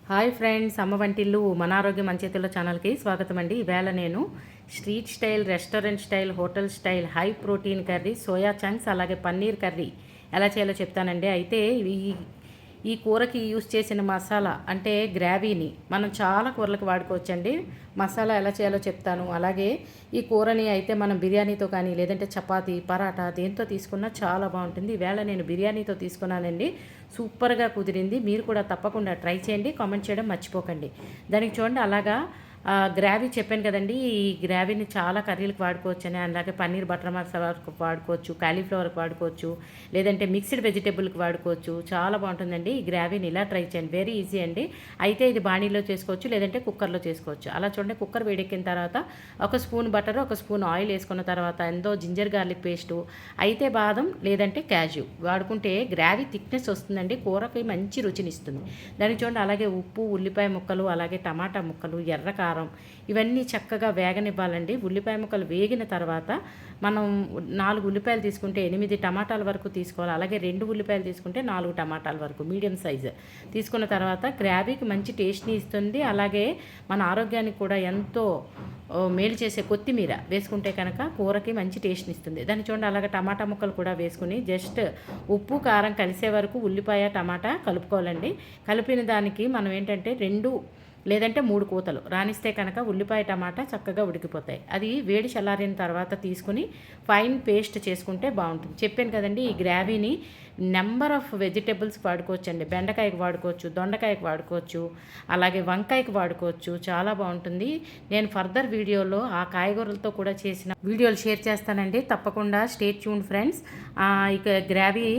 Hi friends, అమ్మ వంటిల్లు మన ఆరోగ్యం మన చేతుల్లో ఛానల్కి స్వాగతం అండి. ఈవేళ నేను street style, restaurant style, hotel style high protein curry, soya chunks అలాగే పన్నీర్ కర్రీ ఎలా చేయాలో చెప్తానండి. అయితే ఈ ఈ కూరకి యూస్ చేసిన మసాలా అంటే గ్రావీని మనం చాలా కూరలకు వాడుకోవచ్చండి. మసాలా ఎలా చేయాలో చెప్తాను. అలాగే ఈ కూరని అయితే మనం బిర్యానీతో కానీ లేదంటే చపాతీ, పరాటా దేంతో తీసుకున్నా చాలా బాగుంటుంది. ఈవేళ నేను బిర్యానీతో తీసుకున్నానండి. సూపర్గా కుదిరింది. మీరు కూడా తప్పకుండా ట్రై చేయండి. కామెంట్ చేయడం మర్చిపోకండి. దానికి చూడండి అలాగా గ్రావీ చెప్పాను కదండి. ఈ గ్రావీని చాలా కర్రీలకు వాడుకోవచ్చని, అలాగే పన్నీర్ బటర్ మసాలాకు వాడుకోవచ్చు, కాలీఫ్లవర్కి వాడుకోవచ్చు, లేదంటే మిక్స్డ్ వెజిటేబుల్కి వాడుకోవచ్చు. చాలా బాగుంటుందండి. ఈ గ్రావీని ఇలా ట్రై చేయండి. వెరీ ఈజీ అండి. అయితే ఇది బాణీలో చేసుకోవచ్చు, లేదంటే కుక్కర్లో చేసుకోవచ్చు. అలా చూడండి, కుక్కర్ వేడెక్కిన తర్వాత ఒక స్పూన్ బటర్, ఒక స్పూన్ ఆయిల్ వేసుకున్న తర్వాత ఎంతో జింజర్ గార్లిక్ పేస్టు, అయితే బాదం లేదంటే క్యాష్యూ వాడుకుంటే గ్రావీ థిక్నెస్ వస్తుందండి. కూరకి మంచి రుచినిస్తుంది. దానికి చూడండి అలాగే ఉప్పు, ఉల్లిపాయ ముక్కలు, అలాగే టమాటా ముక్కలు, ఎర్ర కారం ఇవన్నీ చక్కగా వేగనివ్వాలండి. ఉల్లిపాయ ముక్కలు వేగిన తర్వాత మనం 4 ఉల్లిపాయలు తీసుకుంటే 8 టమాటాల వరకు తీసుకోవాలి. అలాగే 2 ఉల్లిపాయలు తీసుకుంటే 4 టమాటాల వరకు మీడియం సైజు తీసుకున్న తర్వాత గ్రావీకి మంచి టేస్ట్ని ఇస్తుంది. అలాగే మన ఆరోగ్యానికి కూడా ఎంతో మేలు చేసే కొత్తిమీర వేసుకుంటే కనుక కూరకి మంచి టేస్ట్ని ఇస్తుంది. దాన్ని చూడండి అలాగే టమాటా ముక్కలు కూడా వేసుకుని జస్ట్ ఉప్పు కారం కలిసే వరకు ఉల్లిపాయ టమాటా కలుపుకోవాలండి. కలిపిన దానికి మనం ఏంటంటే 2 లేదంటే 3 కూతలు రానిస్తే కనుక ఉల్లిపాయ టమాటా చక్కగా ఉడికిపోతాయి. అది వేడి చల్లారిన తర్వాత తీసుకుని ఫైన్ పేస్ట్ చేసుకుంటే బాగుంటుంది. చెప్పాను కదండి, ఈ గ్రావీని నెంబర్ ఆఫ్ వెజిటేబుల్స్ వాడుకోవచ్చు అండి. బెండకాయకి వాడుకోవచ్చు, దొండకాయకి వాడుకోవచ్చు, అలాగే వంకాయకి వాడుకోవచ్చు. చాలా బాగుంటుంది. నేను ఫర్దర్ వీడియోలో ఆ కాయగూరలతో కూడా చేసిన వీడియోలు షేర్ చేస్తానండి. తప్పకుండా స్టే ట్యూన్ ఫ్రెండ్స్. ఇక గ్రావీ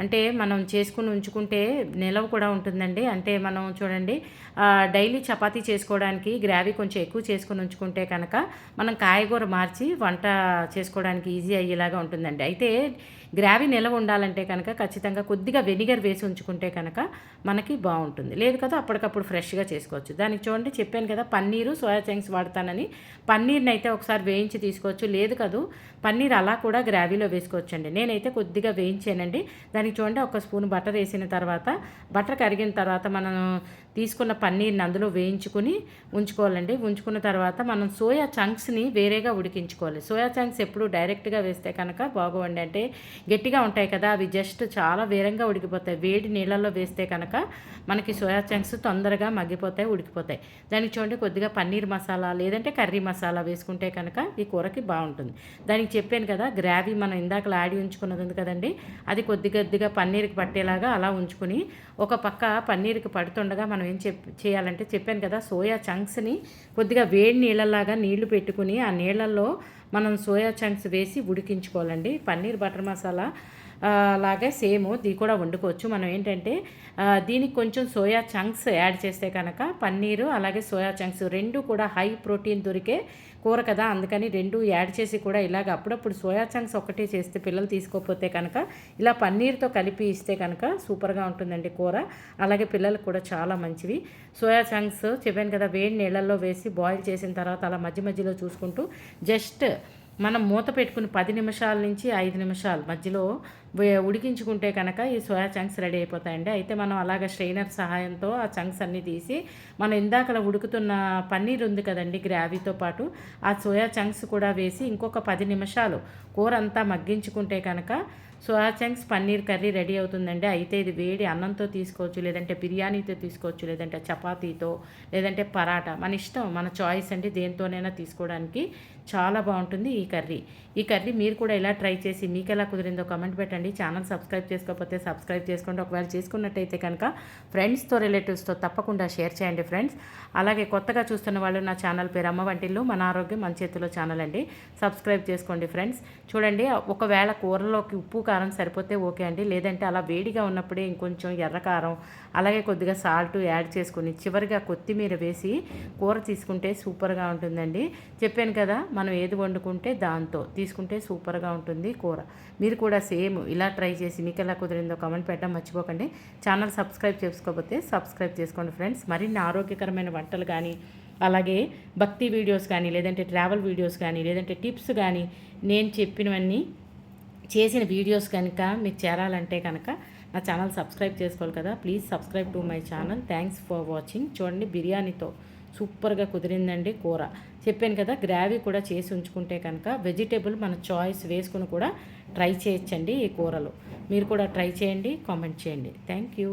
అంటే మనం చేసుకుని ఉంచుకుంటే నిలవ కూడా ఉంటుందండి. అంటే మనం చూడండి డైలీ చపాతీ చేసుకోవడానికి గ్రావీ కొంచెం ఎక్కువ చేసుకుని ఉంచుకుంటే కనుక మనం కాయగూర మార్చి వంట చేసుకోవడానికి ఈజీ అయ్యేలాగా ఉంటుందండి. అయితే గ్రావీ నిలవ ఉండాలంటే కనుక ఖచ్చితంగా కొద్దిగా వెనిగర్ వేసి ఉంచుకుంటే కనుక మనకి బాగుంటుంది. లేదు కదా అప్పటికప్పుడు ఫ్రెష్గా చేసుకోవచ్చు. దానికి చూడండి చెప్పాను కదా పన్నీరు, సోయా చంక్స్ వాడతానని. పన్నీర్ని అయితే ఒకసారి వేయించి తీసుకోవచ్చు. లేదు కదా పన్నీర్ అలా కూడా గ్రావీలో వేసుకోవచ్చండి. నేనైతే కొద్దిగా వేయించానండి. దానికి చూడండి ఒక స్పూన్ బటర్ వేసిన తర్వాత, బటర్ కరిగిన తర్వాత మనం తీసుకున్న పన్నీర్ని అందులో వేయించుకుని ఉంచుకోవాలండి. ఉంచుకున్న తర్వాత మనం సోయా చంక్స్ని వేరేగా ఉడికించుకోవాలి. సోయా చంక్స్ ఎప్పుడు డైరెక్ట్గా వేస్తే కనుక బాగోండి. అంటే గట్టిగా ఉంటాయి కదా, అవి జస్ట్ చాలా వేరంగా ఉడికిపోతాయి. వేడి నీళ్ళల్లో వేస్తే కనుక మనకి సోయా చంక్స్ తొందరగా మగ్గిపోతాయి, ఉడికిపోతాయి. దానికి చూడండి కొద్దిగా పన్నీర్ మసాలా లేదంటే కర్రీ మసాలా వేసుకుంటే కనుక ఈ కూరకి బాగుంటుంది. దానికి చెప్పాను కదా గ్రావీ మనం ఇందాక యాడ్ ఉంచుకున్నది ఉంది కదండి, అది కొద్దిగా పన్నీర్కి పట్టేలాగా అలా ఉంచుకుని ఒక పక్క పన్నీర్కి పడుతుండగా మనం ఏం చేయాలంటే చెప్పాను కదా సోయా చంక్స్ని కొద్దిగా వేడి నీళ్ళలాగా నీళ్లు పెట్టుకుని ఆ నీళ్ళల్లో మనం సోయా చంక్స్ వేసి ఉడికించుకోవాలండి. పన్నీర్ బటర్ మసాలా లాగే సేమ్ ఇది కూడా వండుకోవచ్చు. మనం ఏంటంటే దీనికి కొంచెం సోయా చంక్స్ యాడ్ చేస్తే కనుక పన్నీరు అలాగే సోయా చంక్స్ 2 కూడా హై ప్రోటీన్ దొరికే కూర కదా, అందుకని 2 యాడ్ చేసి కూడా ఇలాగ అప్పుడప్పుడు సోయా చంక్స్ ఒకటే చేస్తే పిల్లలు తీసుకోకపోతే కనుక ఇలా పన్నీర్తో కలిపి ఇస్తే కనుక సూపర్గా ఉంటుందండి కూర. అలాగే పిల్లలకు కూడా చాలా మంచివి. సోయా చంక్స్ చెప్పాను కదా వేడి నీళ్ళల్లో వేసి బాయిల్ చేసిన తర్వాత అలా మధ్య మధ్యలో చూసుకుంటూ జస్ట్ మనం మూత పెట్టుకుని 10 నిమిషాల నుంచి 5 నిమిషాలు మధ్యలో ఉడికించుకుంటే కనుక ఈ సోయా చంక్స్ రెడీ అయిపోతాయండి. అయితే మనం అలాగ స్ట్రైనర్ సహాయంతో ఆ చంక్స్ అన్నీ తీసి మనం ఇందాకలా ఉడుకుతున్న పన్నీర్ ఉంది కదండి గ్రావీతో పాటు ఆ సోయా చంక్స్ కూడా వేసి ఇంకొక 10 నిమిషాలు కూర అంతా మగ్గించుకుంటే కనుక soya chunks paneer curry ready అవుతుందండి. అయితే ఇది వేడి అన్నంతో తీసుకోవచ్చు, లేదంటే బిర్యానీతో తీసుకోవచ్చు, లేదంటే చపాతీతో, లేదంటే పరాటా, మన ఇష్టం, మన చాయిస్ అండి. దేంతోనైనా తీసుకోవడానికి చాలా బాగుంటుంది ఈ కర్రీ మీరు కూడా ఇలా ట్రై చేసి మీకు ఎలా కుదిరిందో కామెంట్ పెట్టండి. ఛానల్ సబ్స్క్రైబ్ చేసుకోకపోతే సబ్స్క్రైబ్ చేసుకోండి. ఒకవేళ చేసుకున్నట్టయితే కనుక ఫ్రెండ్స్తో రిలేటివ్స్తో తప్పకుండా షేర్ చేయండి ఫ్రెండ్స్. అలాగే కొత్తగా చూస్తున్న వాళ్ళు నా ఛానల్ పేరు అమ్మ వంటిల్లు మన ఆరోగ్యం మన చేతిలో ఛానల్ అండి. సబ్స్క్రైబ్ చేసుకోండి ఫ్రెండ్స్. చూడండి ఒకవేళ కూరలోకి ఉప్పు కారం సరిపోతే ఓకే అండి. లేదంటే అలా వేడిగా ఉన్నప్పుడే ఇంకొంచెం ఎర్రకారం అలాగే కొద్దిగా సాల్ట్ యాడ్ చేసుకుని చివరిగా కొత్తిమీర వేసి కూర తీసుకుంటే సూపర్గా ఉంటుందండి. చెప్పాను కదా మనం ఏది వండుకుంటే దాంతో తీసుకుంటే సూపర్గా ఉంటుంది కూర. మీరు కూడా సేమ్ ఇలా ట్రై చేసి మీకు ఎలా కుదిరిందో కామెంట్ పెట్టడం మర్చిపోకండి. ఛానల్ సబ్స్క్రైబ్ చేసుకోకపోతే సబ్స్క్రైబ్ చేసుకోండి ఫ్రెండ్స్. మరిన్ని ఆరోగ్యకరమైన వంటలు కానీ అలాగే భక్తి వీడియోస్ కానీ లేదంటే ట్రావెల్ వీడియోస్ కానీ లేదంటే టిప్స్ కానీ నేను చెప్పినవన్నీ చేసిన వీడియోస్ కనుక మీకు చేరాలంటే కనుక నా ఛానల్ సబ్స్క్రైబ్ చేసుకోవాలి కదా, please subscribe to my channel. Thanks for watching. చూడండి, బిర్యానీతో సూపర్గా కుదిరిందండి కూర. చెప్పాను కదా, గ్రేవీ కూడా చేసి ఉంచుకుంటే కనుక వెజిటేబుల్ మన చాయిస్ వేసుకుని కూడా ట్రై చేయొచ్చండి ఈ కూరలు. మీరు కూడా ట్రై చేయండి, కామెంట్ చేయండి. Thank you.